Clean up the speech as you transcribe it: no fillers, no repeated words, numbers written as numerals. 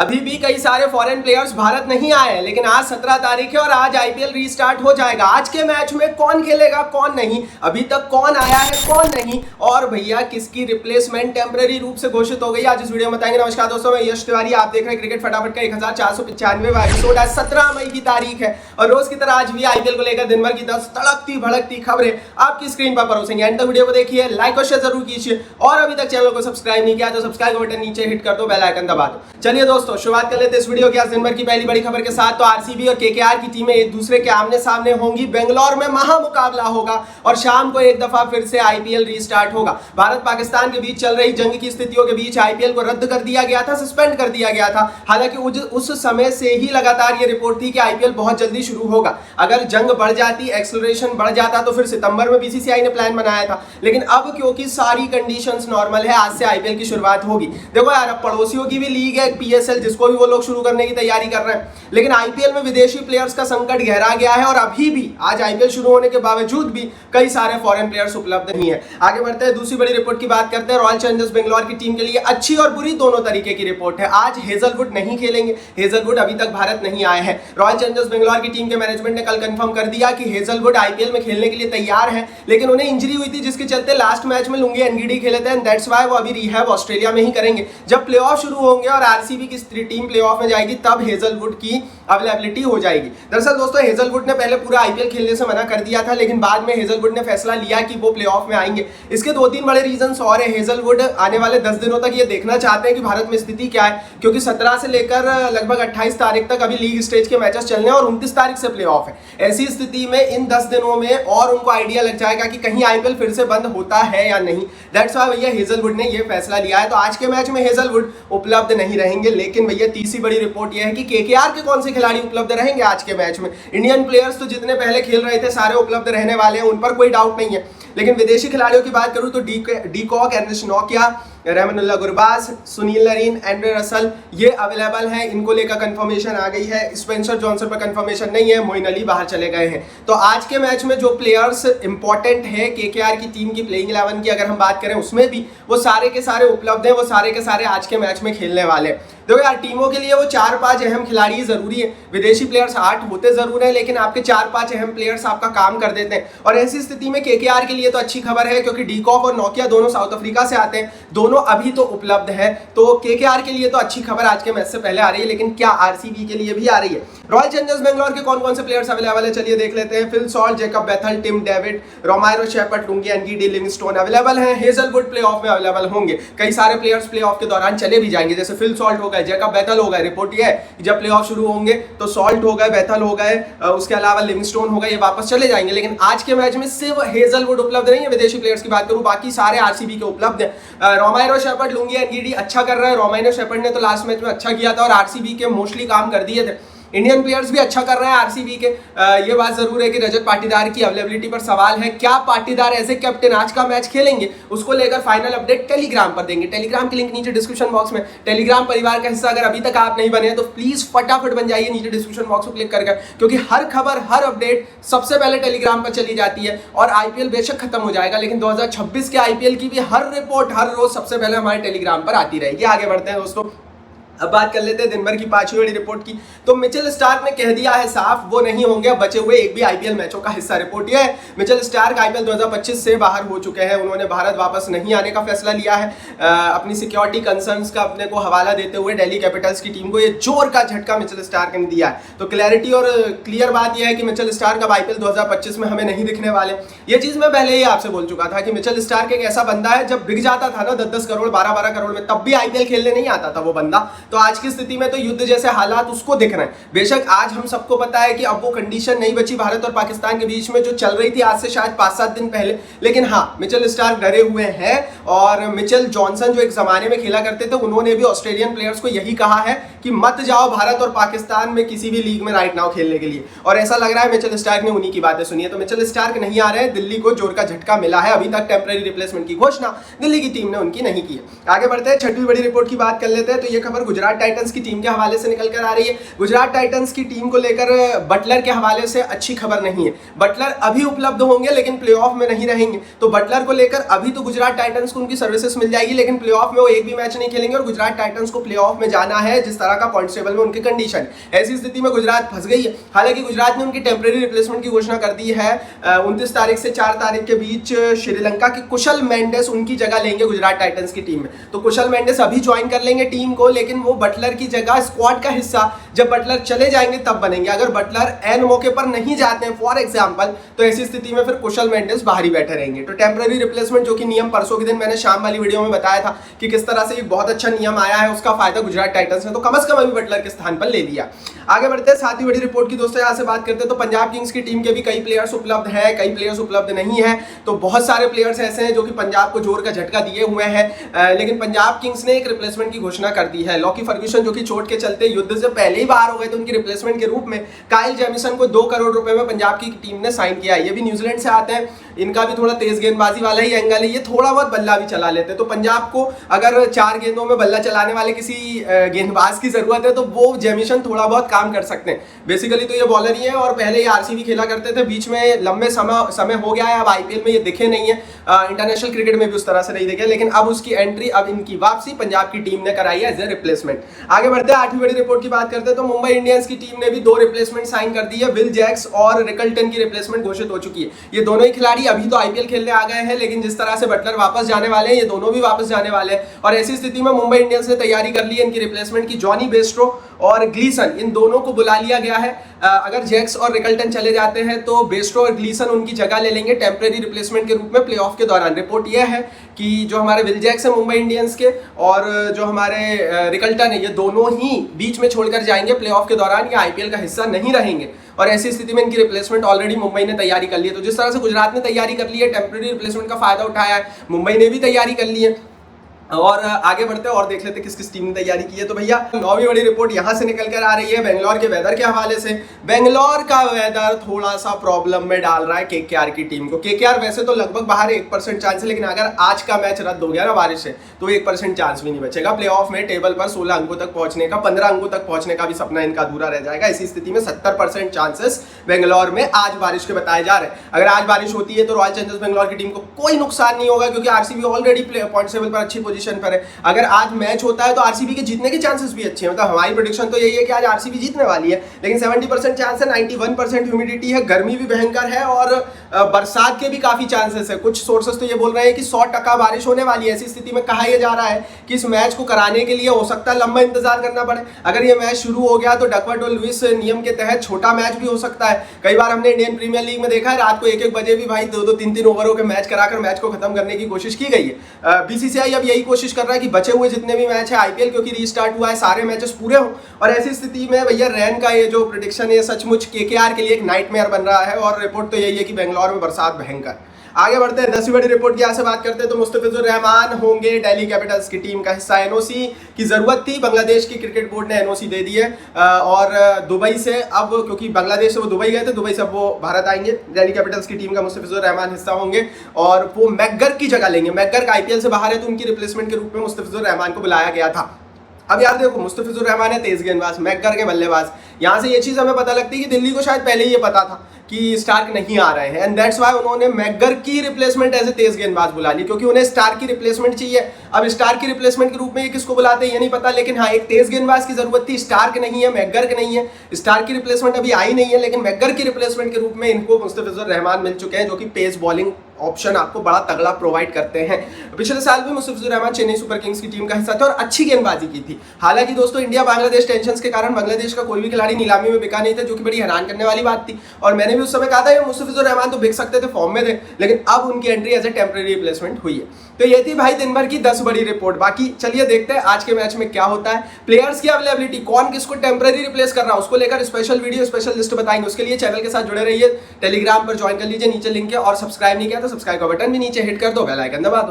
अभी भी कई सारे फॉरेन प्लेयर्स भारत नहीं आए हैं, लेकिन आज 17 तारीख है और आज आईपीएल रीस्टार्ट हो जाएगा। आज के मैच में कौन खेलेगा कौन नहीं, अभी तक कौन आया है कौन नहीं, और भैया किसकी रिप्लेसमेंट टेम्पररी रूप से घोषित हो गई, आज इस वीडियो में बताएंगे। नमस्कार दोस्तों, मैं यश तिवारी, आप देख रहे हैं क्रिकेट फटाफट का 1495वां एपिसोड। आज 17 मई की तारीख है और रोज की तरह आज भी आईपीएल को लेकर दिन भर की 10 तड़कती भड़कती खबरें आपकी स्क्रीन पर परोसेंगे। एंड तक वीडियो को देखिए, लाइक और शेयर जरूर कीजिए, और अभी तक चैनल को सब्सक्राइब नहीं किया तो सब्सक्राइब का बटन नीचे हिट कर दो, बेल आइकन दबा दो। चलिए दोस्तों, शुरुआत कर लेते हैं वीडियो की आज दिन भर की पहली बड़ी खबर के साथ। तो आरसीबी और केकेआर की टीमें एक दूसरे के आमने सामने होंगी, बेंगलोर में महामुकाबला होगा और शाम को एक दफा फिर से आईपीएल रीस्टार्ट होगा। भारत पाकिस्तान के बीच चल रही जंग की स्थितियों के बीच आईपीएल को रद्द कर दिया गया था, सस्पेंड कर दिया गया था। हालांकि उस समय से ही लगातार ये रिपोर्ट थी कि आईपीएल बहुत जल्दी शुरू होगा। अगर जंग बढ़ जाती, एक्सेलरेशन बढ़ जाता तो फिर सितंबर में बीसीसीआई ने प्लान बनाया था, लेकिन अब क्योंकि सारी कंडीशंस नॉर्मल है, आज से आईपीएल की शुरुआत होगी। देखो यार, अब पड़ोसियों की भी लीग है पीएसएल, जिसको भी वो लोग शुरू करने की तैयारी कर रहे हैं, लेकिन आईपीएल में विदेशी प्लेयर्स का संकट गहरा गया है और अभी भी आज आईपीएल शुरू होने के बावजूद भी कई सारे फॉरेन प्लेयर्स उपलब्ध नहीं है। आगे बढ़ते हैं, दूसरी बड़ी रिपोर्ट की बात करते हैं। रॉयल चैलेंजर्स बेंगलोर की टीम के लिए अच्छी और बुरी दोनों तरीके की रिपोर्ट है। आज हेजलवुड नहीं खेलेंगे, हेजलवुड अभी तक भारत नहीं आए हैं। रॉयल चैलेंजर्स बेंगलोर की टीम के मैनेजमेंट ने कल कंफर्म कर दिया कि हेजलवुड आईपीएल में खेलने के लिए तैयार है, लेकिन उन्हें इंजरी हुई थी जिसके चलते लास्ट मैच में लुंगी एनगीडी खेले थे, एंड दैट्स व्हाई वो अभी रिहैब ऑस्ट्रेलिया में ही करेंगे। जब प्लेऑफ शुरू होंगे और आरसीबी की टीम प्लेऑफ में जाएगी तब हेजलवुड की अवेलेबिलिटी हो जाएगी। दरअसल दोस्तों, हेजलवुड ने पहले पूरा आईपीएल खेलने से मना कर दिया था, लेकिन बाद में हेजलवुड ने फैसला लिया कि वो प्लेऑफ में आएंगे। इसके दो तीन बड़े रीजंस और है। हेजलवुड आने वाले 10 दिनों तक ये देखना चाहते हैं कि भारत में स्थिति क्या है, क्योंकि 17 से लेकर लगभग 28 तारीख तक अभी लीग स्टेज के मैचेस चलने हैं और 29 तारीख से प्लेऑफ है। ऐसी स्थिति में इन 10 दिनों में और उनको आइडिया लग जाएगा कि कहीं आईपीएल फिर से बंद होता है या नहीं। दैट्स व्हाई भैया हेजलवुड ने ये फैसला लिया है। तो आज के मैच में हेजलवुड उपलब्ध नहीं रहेंगे, लेकिन भैया तीसरी बड़ी रिपोर्ट यह है कि केकेआर के कौन से खिलाड़ी उपलब्ध रहेंगे आज के मैच में। इंडियन प्लेयर्स तो जितने पहले खेल रहे थे सारे उपलब्ध रहने वाले हैं, उन पर कोई डाउट नहीं है, लेकिन विदेशी खिलाड़ियों की बात करूं तो डीकॉक, एर्नेस्ट नोकिया, रहमानुल्लाह गुरबाज, सुनील नरीन, एंड्रे रसल ये अवेलेबल हैं। इनको लेकर कंफर्मेशन आ गई है। स्पेंसर जॉनसन पर कंफर्मेशन नहीं है, मोइन अली बाहर चले गए हैं। तो आज के मैच में जो प्लेयर्स इंपॉर्टेंट है केकेआर की टीम की प्लेइंग 11 की अगर हम बात करें, उसमें भी वो सारे के सारे उपलब्ध हैं, वो सारे के सारे आज के मैच में खेलने वाले हैं। देखो यार, टीमों के लिए वो 4-5 अहम खिलाड़ी जरूरी है। विदेशी प्लेयर्स 8 होते जरूर है, लेकिन आपके 4-5 अहम प्लेयर्स आपका काम कर देते हैं। और ऐसी स्थिति में केकेआर के लिए तो अच्छी खबर है, क्योंकि डीकॉक और नोकिया दोनों साउथ अफ्रीका से आते हैं, दोनों अभी तो उपलब्ध है। तो केकेआर के लिए तो अच्छी खबर आज के मैच से पहले आ रही है, लेकिन क्या आरसीबी के लिए भी आ रही है? रॉयल चैलेंजर्स बेंगलोर के कौन कौन से प्लेयर्स अवेलेबल है, चलिए देख लेते हैं। Phil Salt, Jacob Bethell, Tim David, Romario Shepherd, Lungi Ngidi, Livingstone available हैं। हेजलवुड प्लेऑफ में अवेलेबल होंगे। कई सारे प्लेयर्स प्लेऑफ के दौरान चले भी जाएंगे, जैसे फिल सॉल्ट हो गए, जेकब बेथल हो गए। रिपोर्ट ये है कि जब प्लेऑफ शुरू होंगे तो सॉल्ट हो गए, बेथल हो गए, उसके अलावा लिविंगस्टोन हो गए, ये वापस चले जाएंगे। लेकिन आज के मैच में सिर्फ हेजलवुड उपलब्ध नहीं है। विदेशी प्लेयर्स की बात करूं, बाकी सारे आरसीबी के उपलब्ध है। रोमायरो शेपर्ड, लुंगी एनगीडी अच्छा कर रहा है। रोमायरो शेपर्ड ने तो लास्ट मैच में अच्छा किया था और आरसीबी के मोस्टली काम कर दिए थे। इंडियन प्लेयर्स भी अच्छा कर रहे हैं आरसीबी के। ये बात जरूर है कि रजत पाटीदार की अवेलेबिलिटी पर सवाल है। क्या पाटीदार एज ए कैप्टन आज का मैच खेलेंगे, उसको लेकर फाइनल अपडेट टेलीग्राम पर देंगे। टेलीग्राम की लिंक नीचे डिस्क्रिप्शन बॉक्स में। टेलीग्राम परिवार का हिस्सा अगर अभी तक आप नहीं बने तो प्लीज फटाफट बन जाइए नीचे डिस्क्रिप्शन बॉक्स को क्लिक करके, क्योंकि हर खबर हर अपडेट सबसे पहले टेलीग्राम पर चली जाती है। और आईपीएल बेशक खत्म हो जाएगा, लेकिन 2026 के आईपीएल की भी हर रिपोर्ट हर रोज सबसे पहले हमारे टेलीग्राम पर आती रहेगी। आगे बढ़ते हैं दोस्तों, अब बात कर लेते हैं दिन भर की 5वीं बड़ी रिपोर्ट की। तो मिचेल स्टार्क ने कह दिया है साफ, वो नहीं होंगे बचे हुए एक भी आईपीएल मैचों का हिस्सा। रिपोर्ट यह है, मिचेल स्टार्क आईपीएल 2025 से बाहर हो चुके हैं। उन्होंने भारत वापस नहीं आने का फैसला लिया है। अपनी सिक्योरिटी कंसर्न्स का अपने को हवाला देते हुए दिल्ली कैपिटल्स की टीम को ये जोर का झटका मिचेल स्टार्क ने दिया है। तो क्लैरिटी और क्लियर बात यह है कि मिचेल स्टार्क अब आईपीएल 2025 में हमें नहीं दिखने वाले। ये चीज मैं पहले ही आपसे बोल चुका था कि मिचेल स्टार्क एक ऐसा बंदा है, जब बिक जाता था ना 10-10 करोड़ 12-12 करोड़ में, तब भी आईपीएल खेलने नहीं आता था वो बंदा। तो आज की स्थिति में तो युद्ध जैसे हालात उसको दिख रहे हैं। बेशक आज हम सबको पता है कि अब वो कंडीशन नहीं बची भारत और पाकिस्तान के बीच में जो चल रही थी आज से शायद 5-7 दिन पहले, लेकिन हाँ, मिचेल स्टार्क डरे हुए हैं। और मिचेल जॉनसन जो एक जमाने में खेला करते थे, उन्होंने भी ऑस्ट्रेलियन प्लेयर्स को यही कहा है कि मत जाओ भारत और पाकिस्तान में किसी भी लीग में राइट नाउ खेलने के लिए। और ऐसा लग रहा है मिचेल स्टार्क ने उन्हीं की बातें सुनी है। तो मिचेल स्टार्क नहीं आ रहे हैं, दिल्ली को जोर का झटका मिला है। अभी तक टेम्पररी रिप्लेसमेंट की घोषणा दिल्ली की टीम ने उनकी नहीं की है। आगे बढ़ते हैं, 6वीं बड़ी रिपोर्ट की बात कर लेते हैं। तो ये खबर गुजरात टाइटंस की टीम के हवाले से निकल कर आ रही है। गुजरात टाइटंस की टीम को लेकर बटलर के हवाले से अच्छी खबर नहीं है। बटलर अभी उपलब्ध होंगे लेकिन प्लेऑफ में नहीं रहेंगे। तो बटलर को लेकर अभी तो गुजरात टाइटंस को उनकी सर्विसेज मिल जाएगी, लेकिन प्लेऑफ में वो एक भी मैच नहीं खेलेंगे। और गुजरात टाइटंस को प्लेऑफ में जाना है, जिस तरह तरह का पॉइंट टेबल में उनकी कंडीशन। ऐसी स्थिति में गुजरात फंस गई है। हालांकि गुजरात ने उनकी टेम्परेरी रिप्लेसमेंट की घोषणा कर दी है। 29 तारीख से 4 तारीख के बीच श्रीलंका के कुशल मेंडिस उनकी जगह लेंगे गुजरात टाइटंस की टीम में। तो कुशल मेंडिस अभी ज्वाइन कर लेंगे टीम को, लेकिन वो बटलर की जगह स्क्वाड का हिस्सा जब बटलर चले जाएंगे तब बनेंगे। अगर बटलर एन मौके पर नहीं जाते हैं फॉर एग्जांपल, तो ऐसी स्थिति में फिर कुशल मेंडिस बाहर ही बैठे रहेंगे। तो टेम्परेरी रिप्लेसमेंट जो कि नियम परसों के दिन मैंने शाम वाली वीडियो में बताया था कि किस तरह से एक बहुत अच्छा नियम आया है, उसका फायदा गुजरात टाइटंस ने तो कम से कम अभी बटलर के स्थान पर ले लिया। आगे बढ़ते हैं साथ ही बड़ी रिपोर्ट की दोस्तों यहाँ से बात करते हैं। तो पंजाब किंग्स की टीम के भी कई प्लेयर्स उपलब्ध है, कई प्लेयर्स उपलब्ध नहीं है। तो बहुत सारे प्लेयर्स ऐसे हैं जो कि पंजाब को जोर का झटका दिए हुए हैं, लेकिन पंजाब किंग्स ने एक रिप्लेसमेंट की घोषणा कर दी है। लॉकी फर्ग्यूसन जो कि चोट के चलते युद्ध से पहले ही बाहर हो गए थे, उनकी रिप्लेसमेंट के रूप में काइल जेमिसन को 2 करोड़ रुपए में पंजाब की टीम ने साइन किया है। ये भी न्यूजीलैंड से आते हैं, इनका भी थोड़ा तेज गेंदबाजी वाला ही एंगल है, ये थोड़ा बहुत बल्ला भी चला लेते हैं। तो पंजाब को अगर 4 गेंदों में बल्ला चलाने वाले किसी गेंदबाज की जरूरत है तो वो जेमिसन थोड़ा बहुत काम कर सकते हैं। बेसिकली तो ये बॉलर ही है और पहले ये आरसीबी खेला करते थे, बीच में लंबे समय हो गया है, अब आईपीएल में ये दिखे नहीं है, इंटरनेशनल क्रिकेट में भी उस तरह से नहीं दिखे, लेकिन अब उसकी एंट्री, अब इनकी वापसी पंजाब की टीम ने कराई है एज ए रिप्लेसमेंट। आगे बढ़ते हैं 8वीं बड़ी रिपोर्ट की बात करते हैं। तो मुंबई इंडियंस की टीम ने भी 2 रिप्लेसमेंट साइन कर दी है। विल जैक्स और रिकल्टन की रिप्लेसमेंट घोषित हो चुकी है। ये दोनों ही खिलाड़ी अभी तो आईपीएल खेलने आ गए हैं, लेकिन जिस तरह से बटलर वापस जाने वाले हैं, ये दोनों भी वापस जाने वाले हैं। और ऐसी स्थिति में मुंबई इंडियंस ने तैयारी कर ली है इनकी रिप्लेसमेंट की। जॉनी बेस्ट्रो और ग्लीसन, इन दोनों को बुला लिया गया है। अगर जैक्स और रिकल्टन चले जाते हैं तो बेस्ट्रो और ग्लीसन उनकी जगह ले लेंगे टेम्परेरी रिप्लेसमेंट के रूप में प्लेऑफ के दौरान। रिपोर्ट यह है कि जो हमारे विल जैक्स है मुंबई इंडियंस के और जो हमारे रिकल्टन है, ये दोनों ही बीच में छोड़कर जाएंगे प्लेऑफ के दौरान, ये आईपीएल का हिस्सा नहीं रहेंगे। और ऐसी स्थिति में इनकी रिप्लेसमेंट ऑलरेडी मुंबई ने तैयारी कर ली है। तो जिस तरह से गुजरात ने तैयारी कर ली है, टेम्परेरी रिप्लेसमेंट का फायदा उठाया है, मुंबई ने भी तैयारी कर ली है। और आगे बढ़ते हैं और देख लेते हैं किस किस टीम ने तैयारी की है। तो भैया 9वीं बड़ी रिपोर्ट यहां से निकल कर आ रही है बेंगलोर के वेदर के हवाले से। बेंगलोर का वेदर थोड़ा सा प्रॉब्लम में डाल रहा है केकेआर की टीम को। केकेआर वैसे तो लगभग बाहर 1% चांस है, लेकिन अगर आज का मैच रद्द हो गया ना बारिश से, तो 1% चांस भी नहीं बचेगा प्लेऑफ में टेबल पर 16 अंकों तक पहुंचने का, 15 अंकों तक पहुंचने का भी सपना इनका अधूरा रह जाएगा। इसी स्थिति में 70% चांसेस बेंगलोर में आज बारिश के बताए जा रहे हैं। अगर आज बारिश होती है तो रॉयल चैलेंजर्स बेंगलोर की टीम को कोई नुकसान नहीं होगा, क्योंकि आरसीबी ऑलरेडी पॉइंट टेबल पर अच्छी पोजीशन पर है। अगर आज मैच होता है तो आरसीबी के जीतने के चांसेस भी अच्छे हैं। मतलब हमारी प्रेडिक्शन तो यही है कि आज आरसीबी जीतने वाली है, लेकिन 70% चांस है, 91% ह्यूमिडिटी है, गर्मी भी भयंकर है और बरसात के भी काफी चांसेस है। कुछ सोर्सेस तो ये बोल रहे हैं कि 100% बारिश होने वाली है। ऐसी स्थिति में कहा यह जा रहा है कि इस मैच को कराने के लिए हो सकता है लंबा इंतजार करना पड़े। अगर ये मैच शुरू हो गया तो डकवर्थ और लुइस नियम के तहत छोटा मैच भी हो सकता है। कई बार हमने इंडियन प्रीमियर लीग में देखा है रात को 1-1 बजे भी भाई 2-2, 3-3 ओवरों के मैच कराकर मैच को खत्म करने की कोशिश की गई है। बीसीसीआई अब यही कोशिश कर रहा है कि बचे हुए जितने भी मैच है आईपीएल क्योंकि रीस्टार्ट हुआ है, सारे मैचेस पूरे हो। और ऐसी स्थिति में भैया रैन का ये जो प्रेडिक्शन है सचमुच केकेआर के लिए एक नाइटमेयर बन रहा है। और रिपोर्ट तो यही है कि बेंगलोर में बरसात भयंकर। आगे बढ़ते हैं 10वीं बड़ी रिपोर्ट की यहाँ से बात करते हैं। तो मुस्तफिजुर रहमान होंगे दिल्ली कैपिटल्स की टीम का हिस्सा। एनओसी की जरूरत थी, बांग्लादेश की क्रिकेट बोर्ड ने एनओसी दे दी है और दुबई से अब, क्योंकि बांग्लादेश से वो दुबई गए थे, दुबई से अब वो भारत आएंगे। दिल्ली कैपिटल्स की टीम का मुस्तफिजुर रहमान हिस्सा होंगे और वो मैकगर की जगह लेंगे। मैकगर का आईपीएल से बाहर है तो उनकी रिप्लेसमेंट के रूप में मुस्तफिजुर रहमान को बुलाया गया था। अब यार देखो, मुस्तफिजुर रहमान है तेज गेंदबाज, मैकगर के बल्लेबाज। यहाँ से ये चीज हमें पता लगती है कि दिल्ली को शायद पहले ही ये पता था कि स्टार्क नहीं आ रहे हैं, एंड दैट्स व्हाई उन्होंने मैकगर की रिप्लेसमेंट एज ए तेज गेंदबाज बुला ली, क्योंकि उन्हें स्टार की रिप्लेसमेंट चाहिए। अब स्टार की रिप्लेसमेंट के रूप में ये किसको बुलाते हैं ये नहीं पता, लेकिन हाँ एक तेज गेंदबाज की जरूरत थी। स्टार्क नहीं है, मैकगर नहीं है, स्टार की रिप्लेसमेंट अभी आई नहीं है, लेकिन मैकगर की रिप्लेसमेंट के रूप में इनको मुस्तफिजुर रहमान मिल चुके हैं, जो कि पेस बॉलिंग ऑप्शन आपको बड़ा तगड़ा प्रोवाइड करते हैं। पिछले साल भी मुस्तफिजुर रहमान चेन्नई सुपर किंग्स की टीम का हिस्सा थे और अच्छी गेंदबाजी की थी। हालांकि दोस्तों इंडिया बांग्लादेश टेंशंस के कारण बांग्लादेश का कोई भी खिलाड़ी नीलामी में बिका नहीं था, जो कि बड़ी हैरान करने वाली बात थी। और मैंने भी उस समय कहा था मुस्तफिजुर रहमान तो बिक सकते थे, फॉर्म में थे, लेकिन अब उनकी entry as a temporary replacement हुई है। तो ये थी भाई दिन भर की 10 बड़ी रिपोर्ट। बाकी चलिए देखते हैं आज के मैच में क्या होता है। प्लेयर्स की अवेलेबिलिटी, कौन किसको टेम्परेरी रिप्लेस कर रहा है, उसको लेकर स्पेशल वीडियो, स्पेशल लिस्ट बताएंगे। उसके लिए चैनल के साथ जुड़े रहिए, टेलीग्राम पर ज्वाइन कर लीजिए, नीचे लिंक है, और सब्सक्राइब नहीं किया तो सब्सक्राइब का बटन भी नीचे हिट कर दो, बेल आइकन दबा दो।